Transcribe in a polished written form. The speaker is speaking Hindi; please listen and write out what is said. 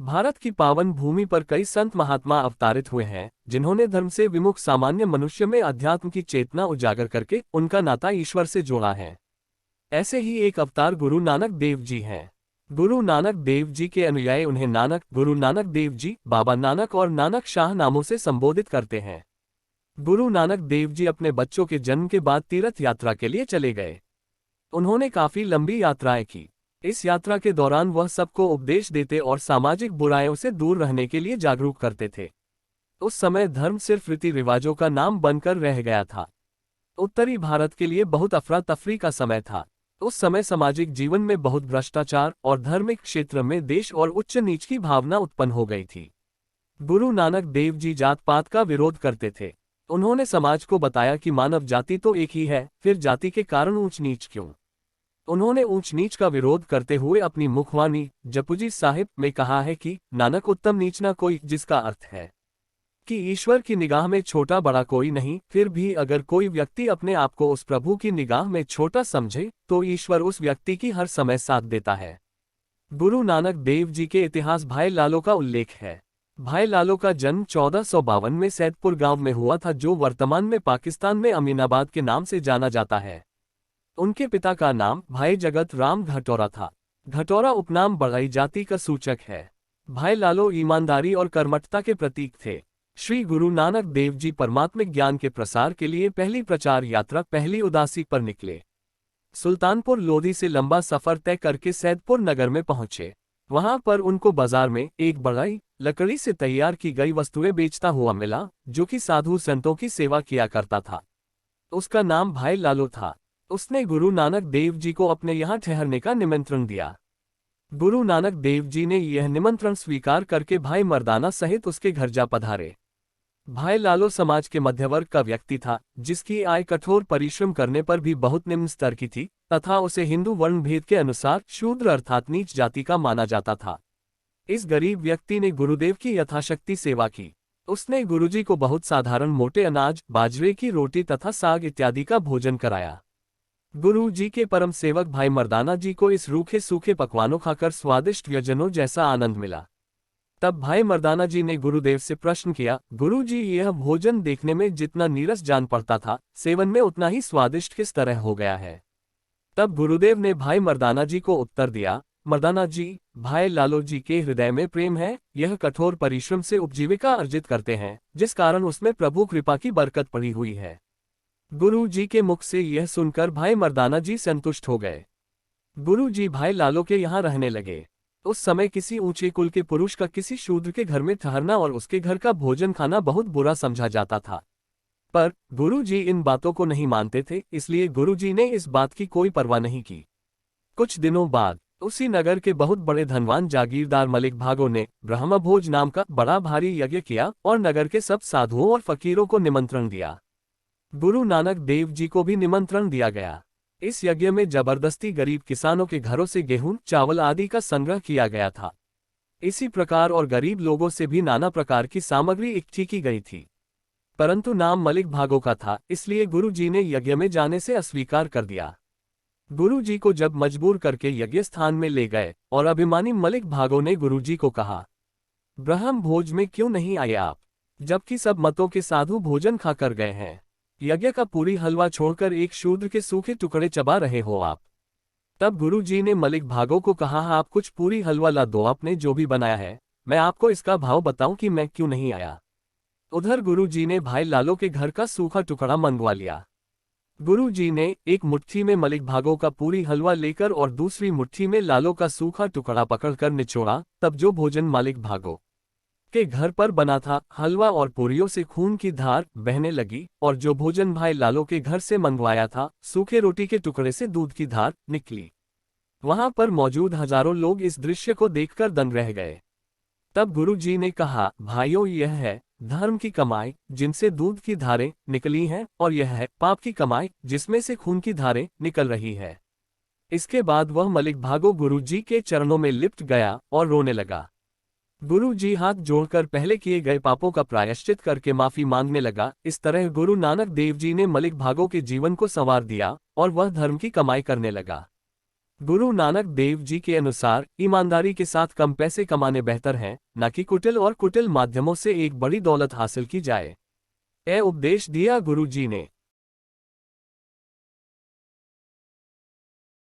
भारत की पावन भूमि पर कई संत महात्मा अवतारित हुए हैं, जिन्होंने धर्म से विमुख सामान्य मनुष्य में अध्यात्म की चेतना उजागर करके उनका नाता ईश्वर से जोड़ा है। ऐसे ही एक अवतार गुरु नानक देव जी हैं। गुरु नानक देव जी के अनुयायी उन्हें नानक, गुरु नानक देव जी, बाबा नानक और नानक शाह नामों से संबोधित करते हैं। गुरु नानक देव जी अपने बच्चों के जन्म के बाद तीर्थ यात्रा के लिए चले गए। उन्होंने काफी लंबी यात्राएं की। इस यात्रा के दौरान वह सबको उपदेश देते और सामाजिक बुराइयों से दूर रहने के लिए जागरूक करते थे। उस समय धर्म सिर्फ रीति रिवाजों का नाम बनकर रह गया था। उत्तरी भारत के लिए बहुत अफरा तफरी का समय था। उस समय सामाजिक जीवन में बहुत भ्रष्टाचार और धार्मिक क्षेत्र में देश और उच्च नीच की भावना उत्पन्न हो गई थी। गुरु नानक देव जी जात पात का विरोध करते थे। उन्होंने समाज को बताया कि मानव जाति तो एक ही है, फिर जाति के कारण ऊंच नीच क्यों। उन्होंने ऊंच नीच का विरोध करते हुए अपनी मुखवाणी जपुजी साहिब में कहा है कि नानक उत्तम नीच न कोई, जिसका अर्थ है कि ईश्वर की निगाह में छोटा बड़ा कोई नहीं। फिर भी अगर कोई व्यक्ति अपने आप को उस प्रभु की निगाह में छोटा समझे तो ईश्वर उस व्यक्ति की हर समय साथ देता है। गुरु नानक देव जी के इतिहास भाई लालो का उल्लेख है। भाई लालो का जन्म 1452 में सैदपुर गांव में हुआ था, जो वर्तमान में पाकिस्तान में अमीनाबाद के नाम से जाना जाता है। उनके पिता का नाम भाई जगत राम घटौरा था। घटौरा उपनाम बड़ाई जाति का सूचक है। भाई लालो ईमानदारी और कर्मठता के प्रतीक थे। श्री गुरु नानक देव जी परमात्मिक ज्ञान के प्रसार के लिए पहली प्रचार यात्रा पहली उदासी पर निकले। सुल्तानपुर लोधी से लंबा सफर तय करके सैदपुर नगर में पहुंचे। वहां पर उनको बाजार में एक बढ़ई लकड़ी से तैयार की गई वस्तुएं बेचता हुआ मिला, जो कि साधु संतों की सेवा किया करता था। उसका नाम भाई लालो था। उसने गुरु नानक देव जी को अपने यहाँ ठहरने का निमंत्रण दिया। गुरु नानक देव जी ने यह निमंत्रण स्वीकार करके भाई मर्दाना सहित उसके घर जा पधारे। भाई लालो समाज के मध्यवर्ग का व्यक्ति था, जिसकी आय कठोर परिश्रम करने पर भी बहुत निम्न स्तर की थी तथा उसे हिंदू वर्ण भेद के अनुसार शूद्र अर्थात नीच जाति का माना जाता था। इस गरीब व्यक्ति ने गुरुदेव की यथाशक्ति सेवा की। उसने गुरुजी को बहुत साधारण मोटे अनाज, बाजरे की रोटी तथा साग इत्यादि का भोजन कराया। गुरु जी के परम सेवक भाई मर्दाना जी को इस रूखे सूखे पकवानों खाकर स्वादिष्ट व्यंजनों जैसा आनंद मिला। तब भाई मर्दाना जी ने गुरुदेव से प्रश्न किया, गुरु जी, यह भोजन देखने में जितना नीरस जान पड़ता था, सेवन में उतना ही स्वादिष्ट किस तरह हो गया है। तब गुरुदेव ने भाई मर्दाना जी को उत्तर दिया, मर्दाना जी, भाई लालो जी के हृदय में प्रेम है। यह कठोर परिश्रम से उपजीविका अर्जित करते हैं, जिस कारण उसमें प्रभु कृपा की बरकत पड़ी हुई है। गुरु जी के मुख से यह सुनकर भाई मर्दाना जी संतुष्ट हो गए। गुरु जी भाई लालो के यहाँ रहने लगे। उस समय किसी ऊंचे कुल के पुरुष का किसी शूद्र के घर में ठहरना और उसके घर का भोजन खाना बहुत बुरा समझा जाता था। पर गुरु जी इन बातों को नहीं मानते थे, इसलिए गुरु जी ने इस बात की कोई परवाह नहीं की। कुछ दिनों बाद उसी नगर के बहुत बड़े धनवान जागीरदार मलिक भागो ने ब्रह्मभोज नाम का बड़ा भारी यज्ञ किया और नगर के सब साधुओं और फकीरों को निमंत्रण दिया। गुरु नानक देव जी को भी निमंत्रण दिया गया। इस यज्ञ में जबरदस्ती गरीब किसानों के घरों से गेहूं, चावल आदि का संग्रह किया गया था। इसी प्रकार और गरीब लोगों से भी नाना प्रकार की सामग्री इकट्ठी की गई थी, परंतु नाम मलिक भागो का था, इसलिए गुरु जी ने यज्ञ में जाने से अस्वीकार कर दिया। गुरु जी को जब मजबूर करके यज्ञ स्थान में ले गए और अभिमानी मलिक भागो ने गुरु जी को कहा, ब्रह्म भोज में क्यों नहीं आए आप, जबकि सब मतों के साधु भोजन खाकर गए हैं। यज्ञ का पूरी हलवा छोड़कर एक शूद्र के सूखे टुकड़े चबा रहे हो आप। तब गुरु जी ने मलिक भागो को कहा, आप कुछ पूरी हलवा ला दो, आपने जो भी बनाया है, मैं आपको इसका भाव बताऊं कि मैं क्यों नहीं आया। उधर गुरु जी ने भाई लालो के घर का सूखा टुकड़ा मंगवा लिया। गुरु जी ने एक मुट्ठी में मलिक भागो का पूरी हलवा लेकर और दूसरी मुट्ठी में लालो का सूखा टुकड़ा पकड़कर निचोड़ा। तब जो भोजन मालिक भागो के घर पर बना था, हलवा और पूरियों से खून की धार बहने लगी, और जो भोजन भाई लालो के घर से मंगवाया था, सूखे रोटी के टुकड़े से दूध की धार निकली। वहां पर मौजूद हजारों लोग इस दृश्य को देखकर दंग रह गए। तब गुरु जी ने कहा, भाइयों, यह है धर्म की कमाई जिनसे दूध की धारें निकली हैं, और यह है पाप की कमाई जिसमें से खून की धारें निकल रही है। इसके बाद वह मलिक भागो गुरु जी के चरणों में लिपट गया और रोने लगा। गुरु जी हाथ जोड़कर पहले किए गए पापों का प्रायश्चित करके माफी मांगने लगा। इस तरह गुरु नानक देव जी ने मलिक भागो के जीवन को संवार दिया और वह धर्म की कमाई करने लगा। गुरु नानक देव जी के अनुसार ईमानदारी के साथ कम पैसे कमाने बेहतर हैं, न कि कुटिल और कुटिल माध्यमों से एक बड़ी दौलत हासिल की जाए। यह उपदेश दिया गुरु जी ने।